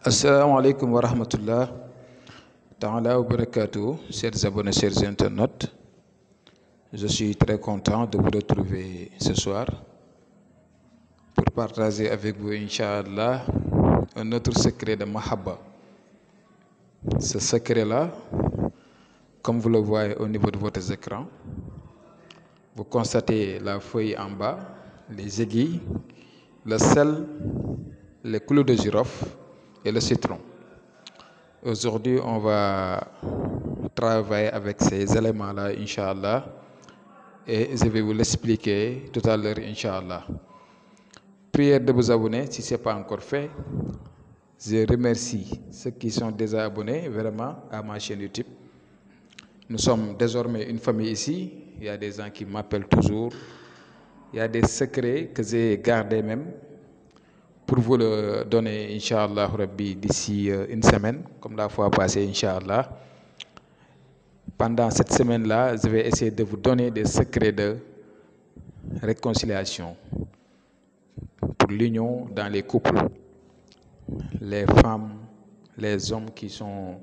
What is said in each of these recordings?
Assalamu alaikum wa rahmatullah ta'ala wa barakatuh, chers abonnés, chers internautes. Je suis très content de vous retrouver ce soir pour partager avec vous, Inch'Allah, un autre secret de Mahabba. Ce secret-là, comme vous le voyez au niveau de votre écran, vous constatez la feuille en bas, les aiguilles, le sel, les clous de girofle et le citron. Aujourd'hui, on va travailler avec ces éléments-là, Inch'Allah, et je vais vous l'expliquer tout à l'heure, Inch'Allah. Prière de vous abonner si ce n'est pas encore fait. Je remercie ceux qui sont déjà abonnés vraiment à ma chaîne YouTube. Nous sommes désormais une famille ici. Il y a des gens qui m'appellent toujours. Il y a des secrets que j'ai gardés même pour vous le donner, Inch'Allah, Rabbi, d'ici une semaine, comme la fois passée, Inch'Allah. Pendant cette semaine-là, je vais essayer de vous donner des secrets de réconciliation pour l'union dans les couples, les femmes, les hommes qui sont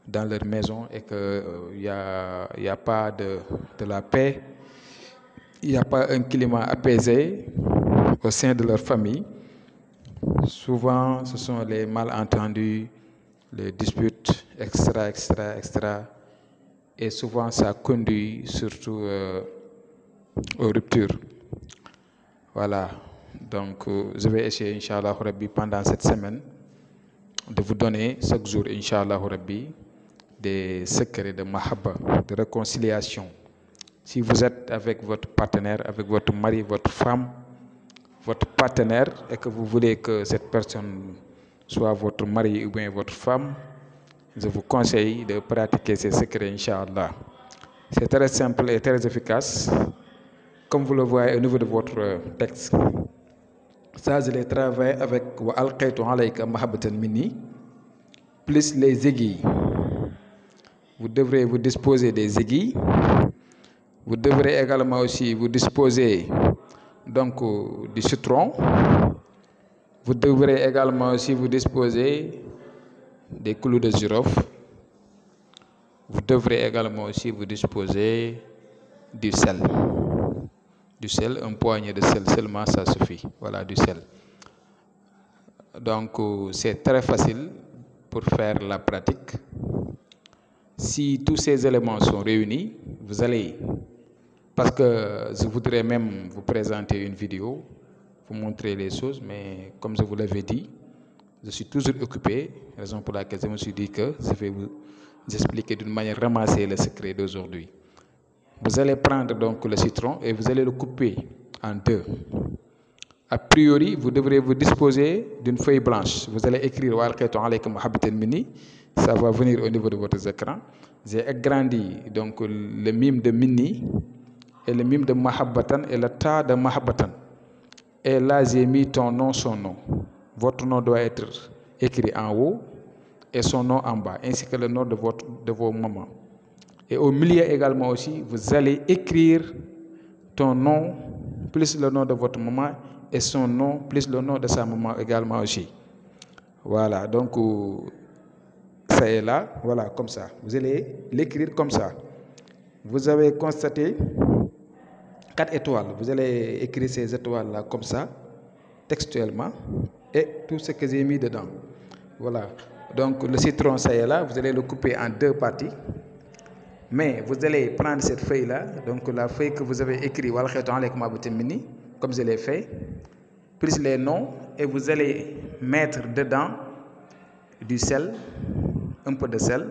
dans leur maison et qu'il n'y a pas de la paix, il n'y a pas un climat apaisé au sein de leur famille. Souvent, ce sont les malentendus, les disputes, etc. Et souvent, ça conduit surtout aux ruptures. Voilà. Donc, je vais essayer, Inch'Allah Rabbi, pendant cette semaine, de vous donner chaque jour, Inch'Allah Rabbi, des secrets de mahabba, de réconciliation. Si vous êtes avec votre partenaire, avec votre mari, votre femme, votre partenaire, et que vous voulez que cette personne soit votre mari ou bien votre femme, je vous conseille de pratiquer ces secrets, Inch'Allah. C'est très simple et très efficace, comme vous le voyez au niveau de votre texte. Ça, je l'ai travaillé avec wa alqaytu alayka mahabbatan minni, plus les aiguilles. Vous devrez vous disposer des aiguilles. Vous devrez également aussi vous disposer donc du citron. Vous devrez également aussi vous disposer des clous de girofle. Vous devrez également aussi vous disposer du sel. Du sel, un poignet de sel seulement, ça suffit. Voilà, du sel. Donc, c'est très facile pour faire la pratique. Si tous ces éléments sont réunis, vous allez, parce que je voudrais même vous présenter une vidéo, vous montrer les choses, mais comme je vous l'avais dit, je suis toujours occupé, raison pour laquelle je me suis dit que je vais vous expliquer d'une manière ramassée le secret d'aujourd'hui. Vous allez prendre donc le citron et vous allez le couper en deux. A priori, vous devrez vous disposer d'une feuille blanche. Vous allez écrire wa alqaytu alayka mahabbatan minni. Ça va venir au niveau de votre écran. J'ai agrandi donc le mime de minni et le mime de mahabbatan et le ta de mahabbatan. Et là, j'ai mis ton nom, son nom. Votre nom doit être écrit en haut et son nom en bas, ainsi que le nom de vos mamans. Et au milieu également aussi, vous allez écrire ton nom plus le nom de votre maman et son nom plus le nom de sa maman également aussi. Voilà, donc ça est là, voilà, comme ça. Vous allez l'écrire comme ça. Vous avez constaté 4 étoiles. Vous allez écrire ces étoiles-là comme ça, textuellement, et tout ce que j'ai mis dedans. Voilà. Donc le citron, ça est là. Vous allez le couper en deux parties. Mais vous allez prendre cette feuille-là, donc la feuille que vous avez écrite, comme je l'ai fait, plus les noms, et vous allez mettre dedans du sel, un peu de sel,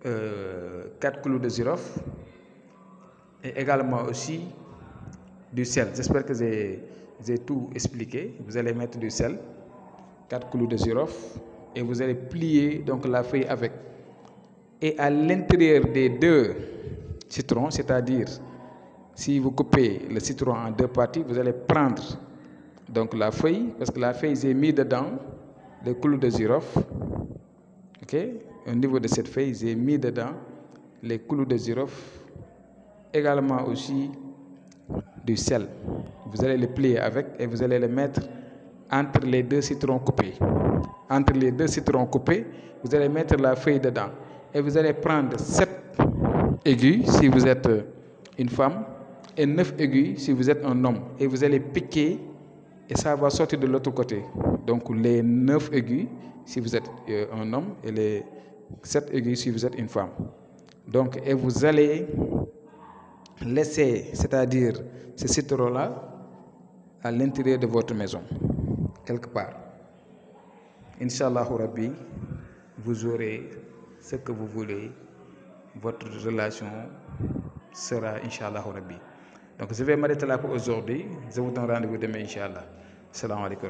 4 clous de girofle, et également aussi du sel. J'espère que j'ai tout expliqué. Vous allez mettre du sel, 4 clous de girofle, et vous allez plier donc la feuille avec. Et à l'intérieur des deux citrons, c'est-à-dire si vous coupez le citron en deux parties, vous allez prendre donc la feuille, parce que la feuille j'ai mis dedans les clous de girofle. Ok, au niveau de cette feuille, j'ai mis dedans les clous de girofle, également aussi du sel. Vous allez le plier avec et vous allez le mettre entre les deux citrons coupés. Entre les deux citrons coupés, vous allez mettre la feuille dedans. Et vous allez prendre 7 aiguilles si vous êtes une femme et 9 aiguilles si vous êtes un homme. Et vous allez piquer et ça va sortir de l'autre côté. Donc les 9 aiguilles si vous êtes un homme et les 7 aiguilles si vous êtes une femme. Donc, et vous allez laisser, c'est-à-dire ce citron-là, à l'intérieur de votre maison, quelque part. Inch'Allah Rabbi, vous aurez ce que vous voulez. Votre relation sera Inch'Allah Rabbi. Donc, je vais m'arrêter là pour aujourd'hui. Je vous donne rendez-vous demain, Inch'Allah. Salam alaikum.